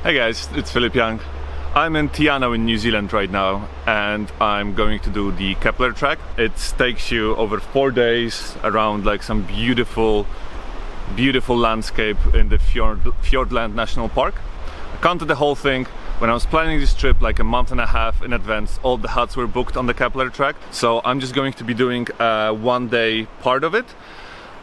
Hey guys, it's Philip Young. I'm in Te Anau in New Zealand right now, and I'm going to do the Kepler Track. It takes you over 4 days around like some beautiful landscape in the Fiordland National Park. I counted the whole thing. When I was planning this trip like a month and a half in advance, all the huts were booked on the Kepler Track, so I'm just going to be doing a 1-day part of it.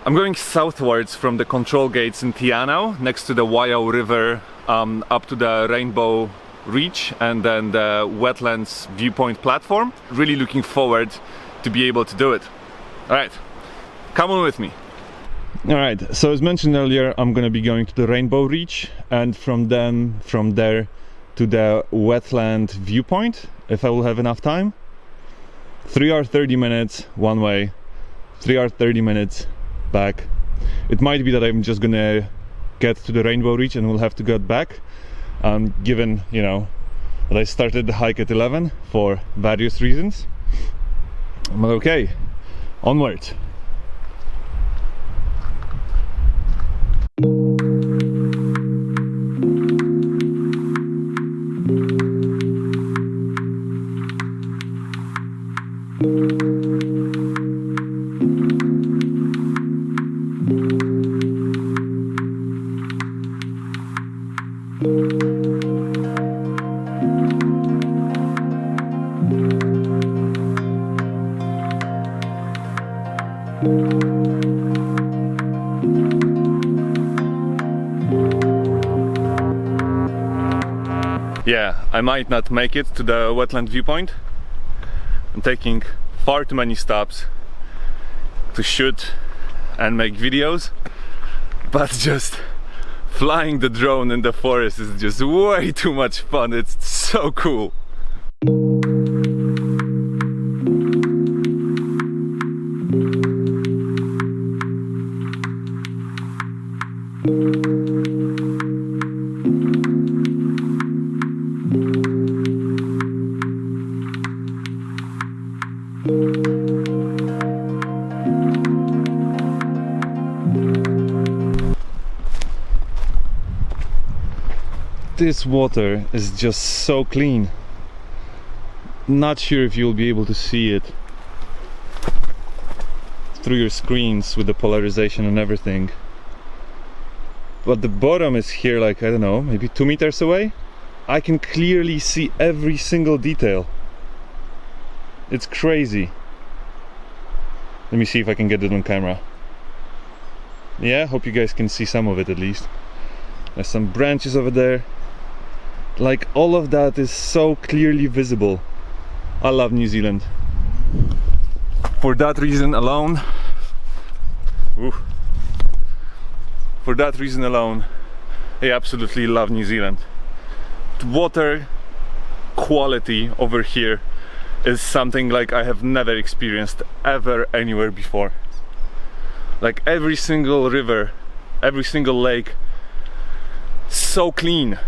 I'm going southwards from the control gates in Te Anau, next to the Waiau River, up to the Rainbow Reach and then the wetlands viewpoint platform. Really looking forward to be able to do it. Alright, come on with me. Alright, so as mentioned earlier, I'm gonna be going to the Rainbow Reach and from there to the wetland viewpoint, if I will have enough time. 3 hours 30 minutes one way, 3 hours 30 minutes back. It might be that I'm just gonna get to the Rainbow Reach and we'll have to get back, given, you know, that I started the hike at 11 for various reasons. But okay, onwards. Yeah, I might not make it to the wetland viewpoint. I'm taking far too many stops to shoot and make videos, but just flying the drone in the forest is just way too much fun. It's so cool. This water is just so clean. Not sure if you'll be able to see it through your screens with the polarization and everything, but the bottom is here, like, I don't know, maybe 2 meters away. I can clearly see every single detail. It's crazy. Let me see if I can get it on camera. Yeah, hope you guys can see some of it at least. There's some branches over there. Like, all of that is so clearly visible. I love New Zealand. For that reason alone, I absolutely love New Zealand. The water quality over here is something like I have never experienced ever anywhere before. Like, every single river, every single lake, so clean.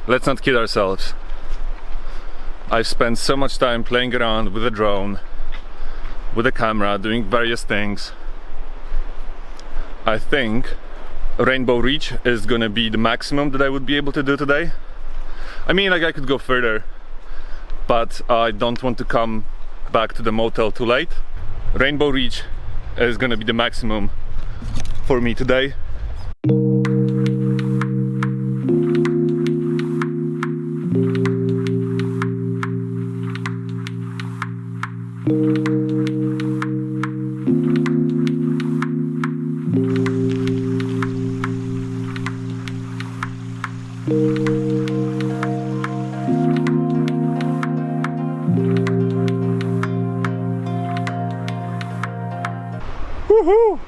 Let's not kid ourselves. I've spent so much time playing around with a drone, with a camera, doing various things. I think Rainbow Reach is gonna be the maximum that I would be able to do today. I mean, like, I could go further, but I don't want to come back to the motel too late. Rainbow Reach is gonna be the maximum for me today. Woohoo!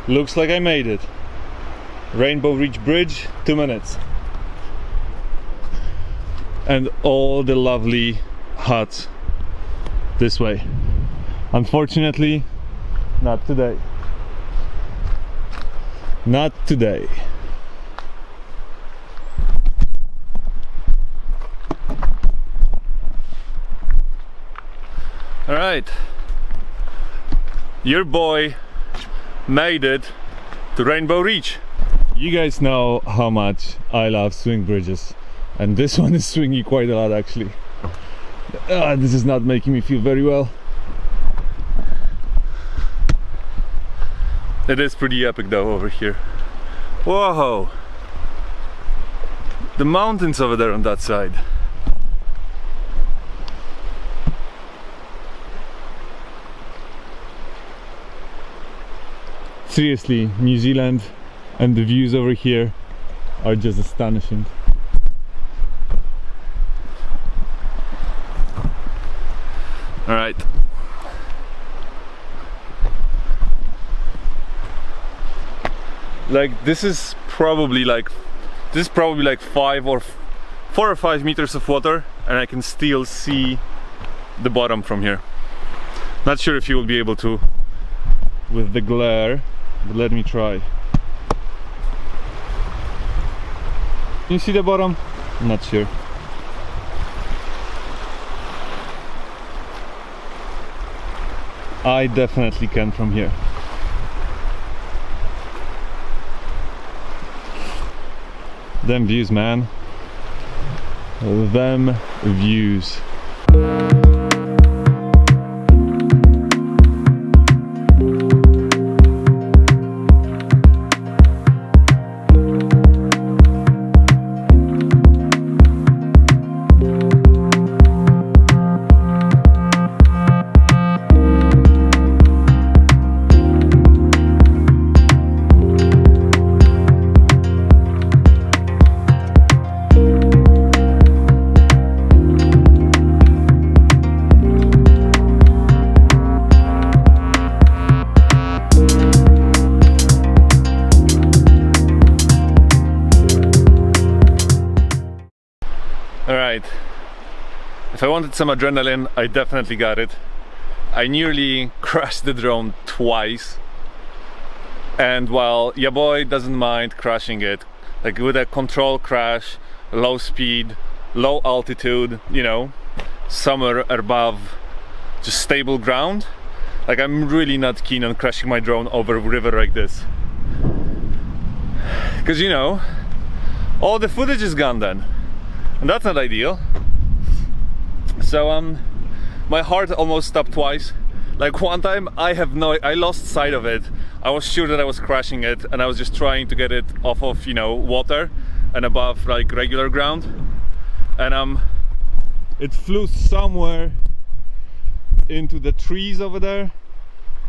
Looks like I made it. Rainbow Reach Bridge, 2 minutes. and all the lovely huts this way. Unfortunately, not today. Not today. All right, your boy made it to Rainbow Reach. You guys know how much I love swing bridges, and this one is swingy quite a lot actually. This is not making me feel very well. It is pretty epic though over here. Whoa! The mountains over there on that side. Seriously, New Zealand and the views over here are just astonishing. All right. Like this is probably like 4 or 5 meters of water, and I can still see the bottom from here. Not sure if you will be able to with the glare, but let me try. Can you see the bottom? I'm not sure. I definitely can from here. Them views, man. Them views. Alright, if I wanted some adrenaline, I definitely got it. I nearly crashed the drone twice, and while your boy doesn't mind crashing it, like with a control crash, low speed, low altitude, you know, somewhere above just stable ground, like I'm really not keen on crashing my drone over a river like this, because you know, all the footage is gone then. And that's not ideal. So my heart almost stopped twice. Like one time I lost sight of it. I was sure that I was crashing it, and I was just trying to get it off of, you know, water and above like regular ground, and it flew somewhere into the trees over there.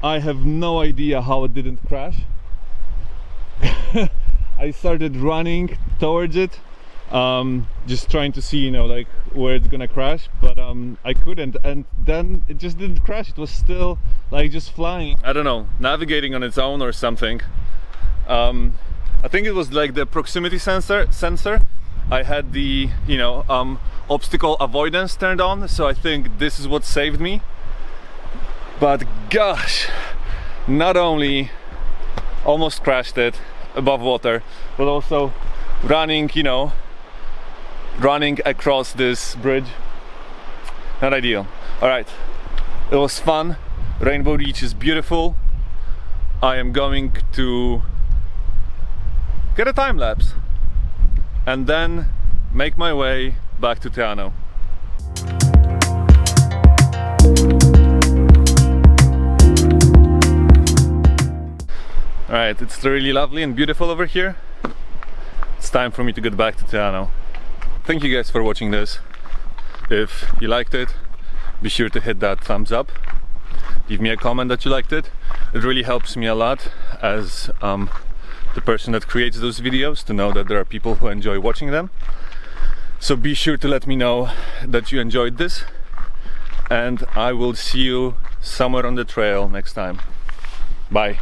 I have no idea how it didn't crash. I started running towards it, just trying to see, you know, like where it's gonna crash, but I couldn't, and then it just didn't crash. It was still like just flying, I don't know, navigating on its own or something. I think it was like the proximity sensor. I had the, you know, obstacle avoidance turned on, so I think this is what saved me. But gosh, not only almost crashed it above water, but also running, you know, running across this bridge. Not ideal. Alright, it was fun. Rainbow Reach is beautiful. I am going to get a time lapse and then make my way back to Te Anau. Alright, it's really lovely and beautiful over here. It's time for me to get back to Te Anau. Thank you guys for watching this. If you liked it, be sure to hit that thumbs up. Leave me a comment that you liked it. It really helps me a lot as the person that creates those videos, to know that there are people who enjoy watching them. So be sure to let me know that you enjoyed this, and I will see you somewhere on the trail next time. Bye.